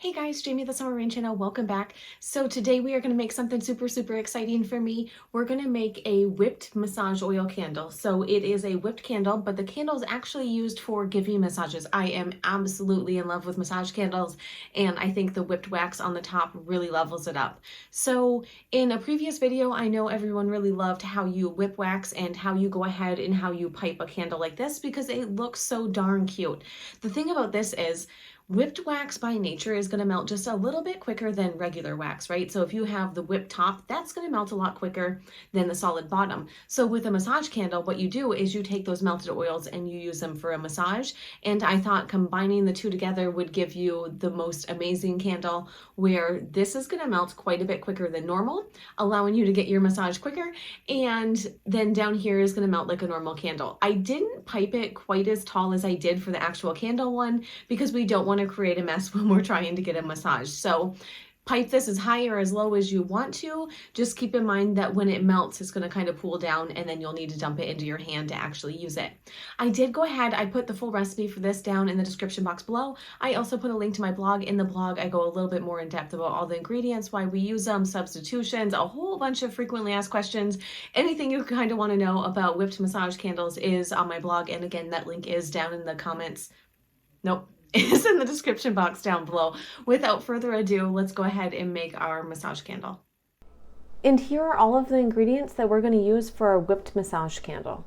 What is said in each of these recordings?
Hey guys, Jamie the Summer Rain channel, welcome back. So today we are going to make something super exciting for me. We're going to make a whipped massage oil candle. So it is a whipped candle, but the candle is actually used for giving massages. I am absolutely in love with massage candles, and I think the whipped wax on the top really levels it up. So in a previous video, I know everyone really loved how you whip wax and how you go ahead and how you pipe a candle like this because it looks so darn cute. The thing about this is whipped wax by nature is going to melt just a little bit quicker than regular wax, right? So if you have the whipped top, that's going to melt a lot quicker than the solid bottom. So with a massage candle, what you do is you take those melted oils and you use them for a massage. And I thought combining the two together would give you the most amazing candle where this is going to melt quite a bit quicker than normal, allowing you to get your massage quicker. And then down here is going to melt like a normal candle. I didn't pipe it quite as tall as I did for the actual candle one because we don't want to create a mess when we're trying to get a massage. So pipe this as high or as low as you want to. Just keep in mind that when it melts, it's going to kind of cool down and then you'll need to dump it into your hand to actually use it. I did go ahead, I put the full recipe for this down in the description box below. I also put a link to my blog. In the blog, I go a little bit more in depth about all the ingredients, why we use them, substitutions, a whole bunch of frequently asked questions. Anything you kind of want to know about whipped massage candles is on my blog. And again, that link is down in the comments. Nope. Is in the description box down below. Without further ado, let's go ahead and make our massage candle. And here are all of the ingredients that we're going to use for our whipped massage candle.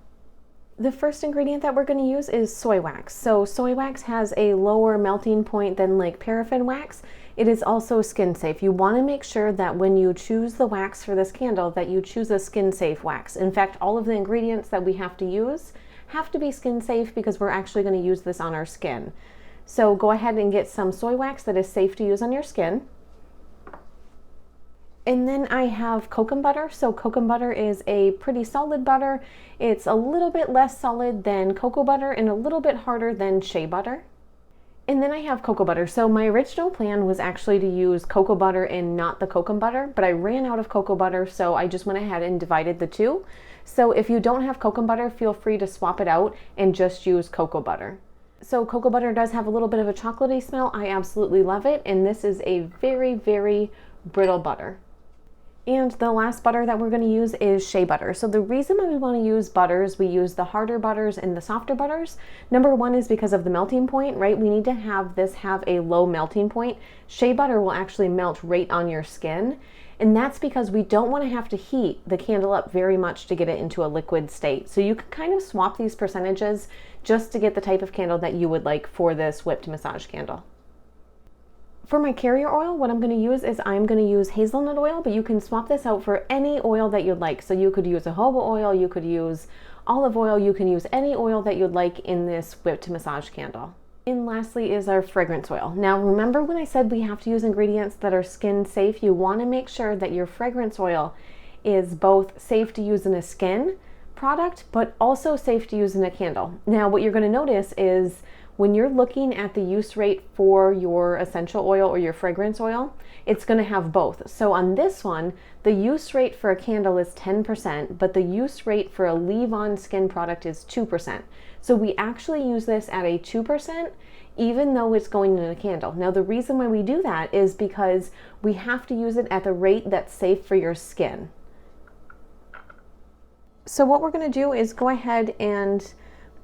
The first ingredient that we're going to use is soy wax. So soy wax has a lower melting point than like paraffin wax. It is also skin safe. You want to make sure that when you choose the wax for this candle that you choose a skin safe wax. In fact, all of the ingredients that we have to use have to be skin safe because we're actually going to use this on our skin. So go ahead and get some soy wax that is safe to use on your skin. And then I have kokum butter. So kokum butter is a pretty solid butter. It's a little bit less solid than cocoa butter and a little bit harder than shea butter. And then I have cocoa butter. So my original plan was actually to use cocoa butter and not the kokum butter, but I ran out of cocoa butter, so I just went ahead and divided the two. So if you don't have kokum butter, feel free to swap it out and just use cocoa butter. So cocoa butter does have a little bit of a chocolatey smell. I absolutely love it. And this is a very brittle butter. And the last butter that we're going to use is shea butter. So the reason why we want to use butters, we use the harder butters and the softer butters. Number one is because of the melting point, right? We need to have this have a low melting point. Shea butter will actually melt right on your skin. And that's because we don't want to have to heat the candle up very much to get it into a liquid state. So you can kind of swap these percentages just to get the type of candle that you would like for this whipped massage candle. For my carrier oil, what I'm going to use is I'm going to use hazelnut oil, but you can swap this out for any oil that you'd like. So you could use jojoba oil, you could use olive oil, you can use any oil that you'd like in this whipped massage candle. And lastly is our fragrance oil. Now remember when I said we have to use ingredients that are skin safe, you want to make sure that your fragrance oil is both safe to use in a skin product, but also safe to use in a candle. Now what you're going to notice is when you're looking at the use rate for your essential oil or your fragrance oil, it's going to have both. So on this one, the use rate for a candle is 10%, but the use rate for a leave-on skin product is 2%. So we actually use this at a 2%, even though it's going in a candle. Now the reason why we do that is because we have to use it at the rate that's safe for your skin. So what we're going to do is go ahead and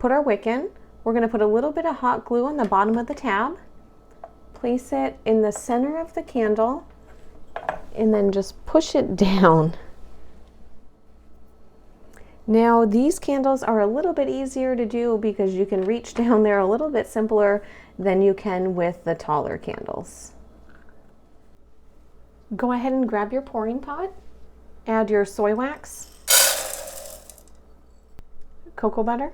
put our wick in. We're going to put a little bit of hot glue on the bottom of the tab, place it in the center of the candle, and then just push it down. Now these candles are a little bit easier to do because you can reach down there a little bit simpler than you can with the taller candles. Go ahead and grab your pouring pot, add your soy wax, cocoa butter,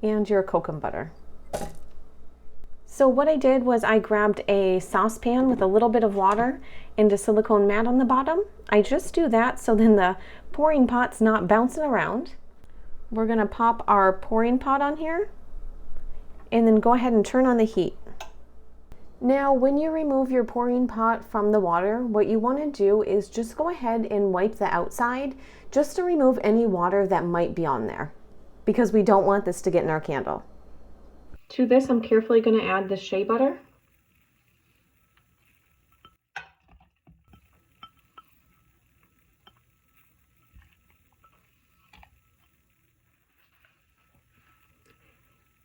and your kokum butter. So what I did was I grabbed a saucepan with a little bit of water and a silicone mat on the bottom. I just do that so then the pouring pot's not bouncing around. We're going to pop our pouring pot on here and then go ahead and turn on the heat. Now when you remove your pouring pot from the water, what you want to do is just go ahead and wipe the outside just to remove any water that might be on there, because we don't want this to get in our candle. To this, I'm carefully going to add the shea butter.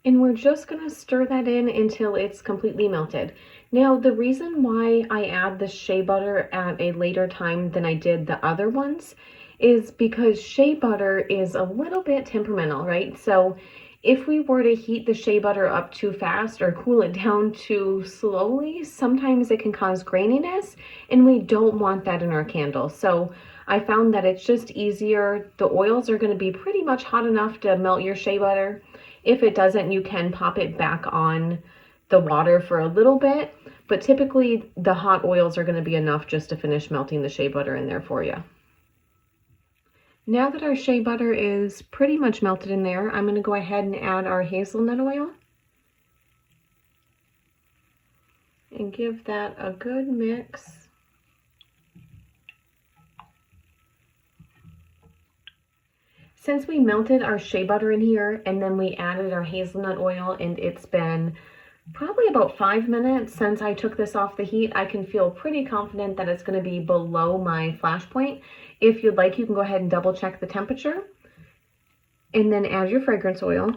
And we're just gonna stir that in until it's completely melted. Now, the reason why I add the shea butter at a later time than I did the other ones is because shea butter is a little bit temperamental, right? So if we were to heat the shea butter up too fast or cool it down too slowly, sometimes it can cause graininess, and we don't want that in our candle. So I found that it's just easier. The oils are gonna be pretty much hot enough to melt your shea butter. If it doesn't, you can pop it back on the water for a little bit, but typically the hot oils are going to be enough just to finish melting the shea butter in there for you. Now that our shea butter is pretty much melted in there, I'm going to go ahead and add our hazelnut oil and give that a good mix. Since we melted our shea butter in here and then we added our hazelnut oil, and it's been probably about 5 minutes since I took this off the heat, I can feel pretty confident that it's going to be below my flash point. If you'd like, you can go ahead and double check the temperature and then add your fragrance oil.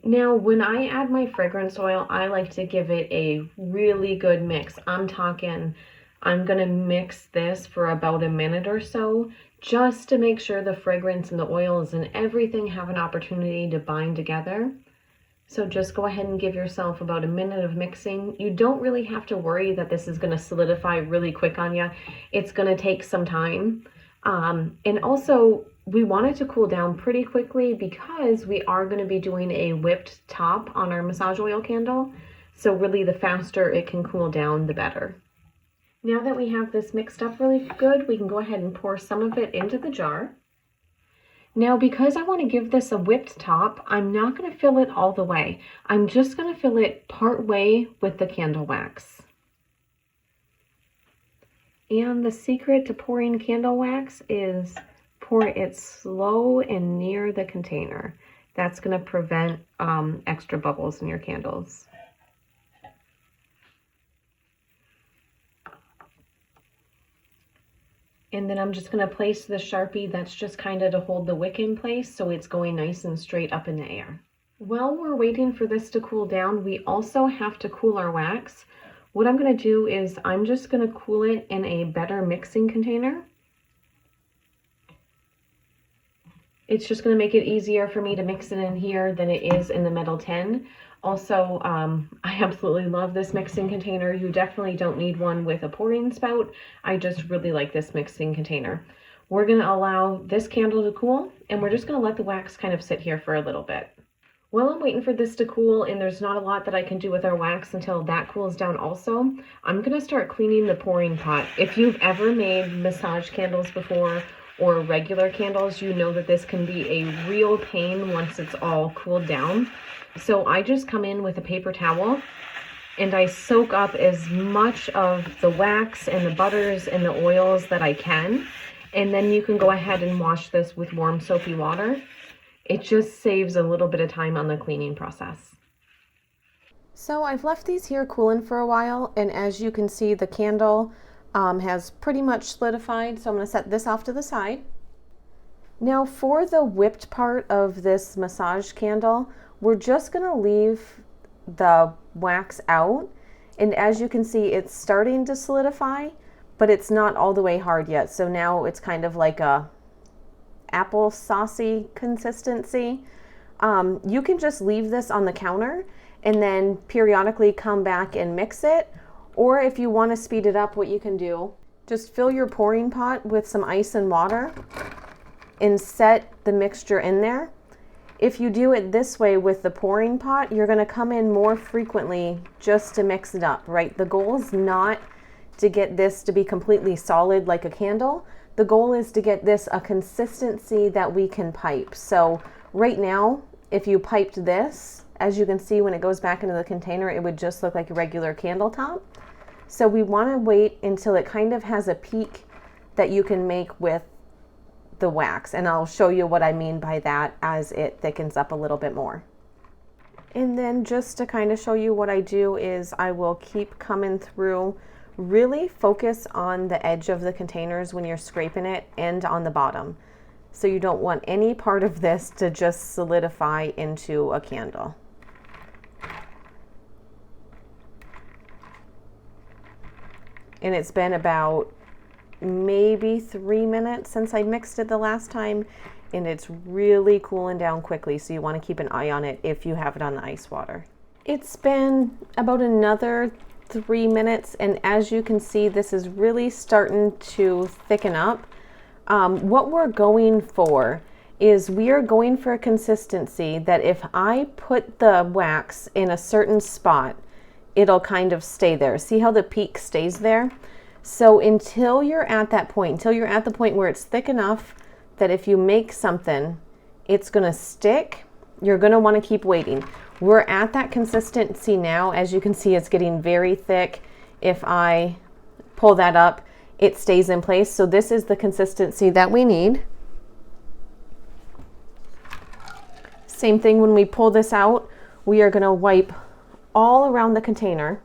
Now, when I add my fragrance oil, I like to give it a really good mix. I'm gonna mix this for about a minute or so, just to make sure the fragrance and the oils and everything have an opportunity to bind together. So just go ahead and give yourself about a minute of mixing. You don't really have to worry that this is gonna solidify really quick on you. It's gonna take some time. And also, we want it to cool down pretty quickly because we are going to be doing a whipped top on our massage oil candle. So really, the faster it can cool down, the better. Now that we have this mixed up really good, we can go ahead and pour some of it into the jar. Now, because I want to give this a whipped top, I'm not going to fill it all the way. I'm just going to fill it part way with the candle wax. And the secret to pouring candle wax is pour it slow and near the container. That's going to prevent extra bubbles in your candles. And then I'm just going to place the Sharpie, that's just kind of to hold the wick in place so it's going nice and straight up in the air. While we're waiting for this to cool down, we also have to cool our wax. What I'm going to do is I'm just going to cool it in a better mixing container. It's just going to make it easier for me to mix it in here than it is in the metal tin. Also, I absolutely love this mixing container. You definitely don't need one with a pouring spout. I just really like this mixing container. We're going to allow this candle to cool, and we're just going to let the wax kind of sit here for a little bit. While I'm waiting for this to cool, and there's not a lot that I can do with our wax until that cools down also, I'm going to start cleaning the pouring pot. If you've ever made massage candles before, or regular candles, you know that this can be a real pain once it's all cooled down. So I just come in with a paper towel and I soak up as much of the wax and the butters and the oils that I can. And then you can go ahead and wash this with warm soapy water. It just saves a little bit of time on the cleaning process. So I've left these here cooling for a while, and as you can see, the candle has pretty much solidified, so I'm going to set this off to the side. Now for the whipped part of this massage candle, we're just going to leave the wax out, and as you can see, it's starting to solidify, but it's not all the way hard yet. So now it's kind of like a apple saucy consistency. You can just leave this on the counter and then periodically come back and mix it. Or if you want to speed it up, what you can do, just fill your pouring pot with some ice and water and set the mixture in there. If you do it this way with the pouring pot, you're going to come in more frequently just to mix it up, right? The goal is not to get this to be completely solid like a candle. The goal is to get this a consistency that we can pipe. So right now, if you piped this, as you can see, when it goes back into the container, it would just look like a regular candle top. So we want to wait until it kind of has a peak that you can make with the wax. And I'll show you what I mean by that as it thickens up a little bit more. And then just to kind of show you what I do is I will keep coming through Really focus on the edge of the containers when you're scraping it and on the bottom. So you don't want any part of this to just solidify into a candle. And it's been about maybe 3 minutes since I mixed it the last time, and it's really cooling down quickly, so you want to keep an eye on it if you have it on the ice water. It's been about another 3 minutes, and as you can see, this is really starting to thicken up. What we're going for is we are going for a consistency that if I put the wax in a certain spot, it'll kind of stay there. See how the peak stays there? So until you're at that point, until you're at the point where it's thick enough that if you make something, it's gonna stick, you're gonna wanna keep waiting. We're at that consistency now. As you can see, it's getting very thick. If I pull that up, it stays in place. So this is the consistency that we need. Same thing when we pull this out, we are gonna wipe all around the container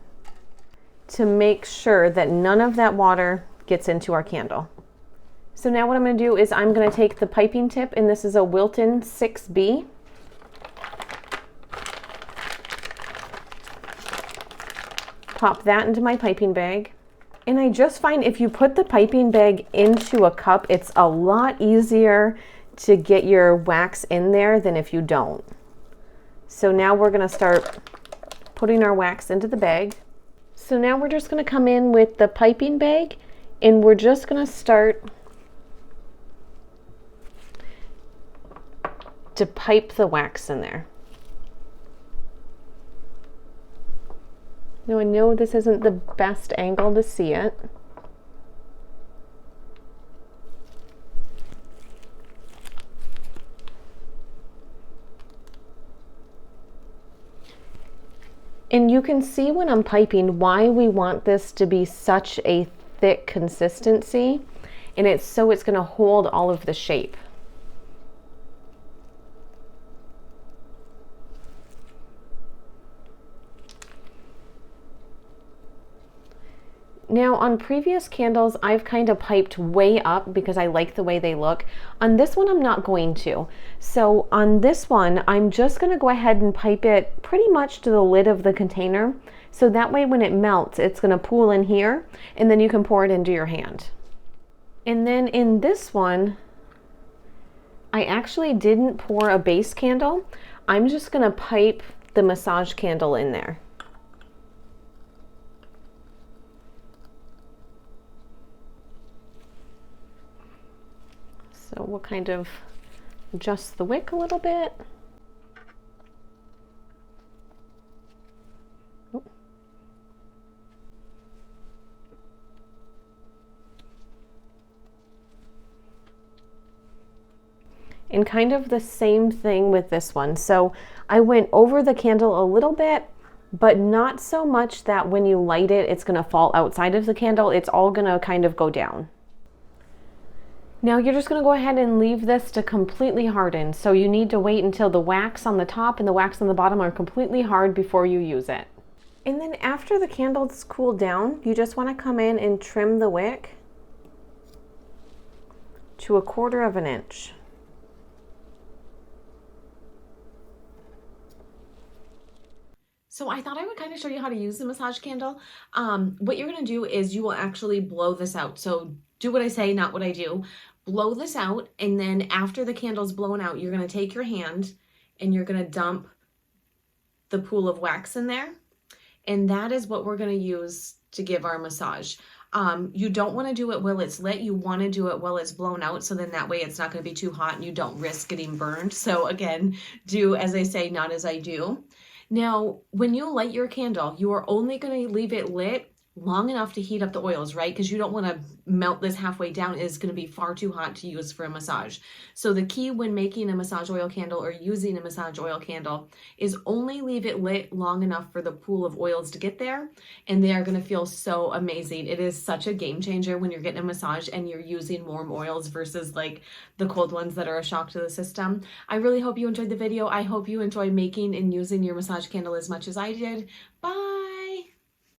to make sure that none of that water gets into our candle. So now what I'm going to do is I'm going to take the piping tip, and this is a Wilton 6B. Pop that into my piping bag. And I just find if you put the piping bag into a cup, it's a lot easier to get your wax in there than if you don't. So now we're going to start putting our wax into the bag. So now we're just going to come in with the piping bag, and we're just going to start to pipe the wax in there. Now I know this isn't the best angle to see it. And you can see when I'm piping why we want this to be such a thick consistency, and it's so it's going to hold all of the shape. Now on previous candles, I've kind of piped way up because I like the way they look. On this one, I'm not going to. So on this one, I'm just going to go ahead and pipe it pretty much to the lid of the container. So that way when it melts, it's going to pool in here, and then you can pour it into your hand. And then in this one, I actually didn't pour a base candle. I'm just going to pipe the massage candle in there. So we'll kind of adjust the wick a little bit. Oh. And kind of the same thing with this one. So I went over the candle a little bit, but not so much that when you light it, it's gonna fall outside of the candle. It's all gonna kind of go down. Now you're just going to go ahead and leave this to completely harden. So you need to wait until the wax on the top and the wax on the bottom are completely hard before you use it. And then after the candle's cooled down, you just want to come in and trim the wick to 1/4 of an inch. So I thought I would kind of show you how to use the massage candle. What you're going to do is you will actually blow this out. So do what I say, not what I do. Blow this out, and then after the candle's blown out, you're going to take your hand and you're going to dump the pool of wax in there. And that is what we're going to use to give our massage. You don't want to do it while it's lit. You want to do it while it's blown out, so then that way it's not going to be too hot and you don't risk getting burned. So again, do as I say, not as I do. Now, when you light your candle, you are only going to leave it lit long enough to heat up the oils, right? Because you don't want to melt this halfway down. It's going to be far too hot to use for a massage. So the key when making a massage oil candle or using a massage oil candle is only leave it lit long enough for the pool of oils to get there, and they are going to feel so amazing. It is such a game changer when you're getting a massage and you're using warm oils versus like the cold ones that are a shock to the system. I really hope you enjoyed the video. I hope you enjoy making and using your massage candle as much as I did. Bye!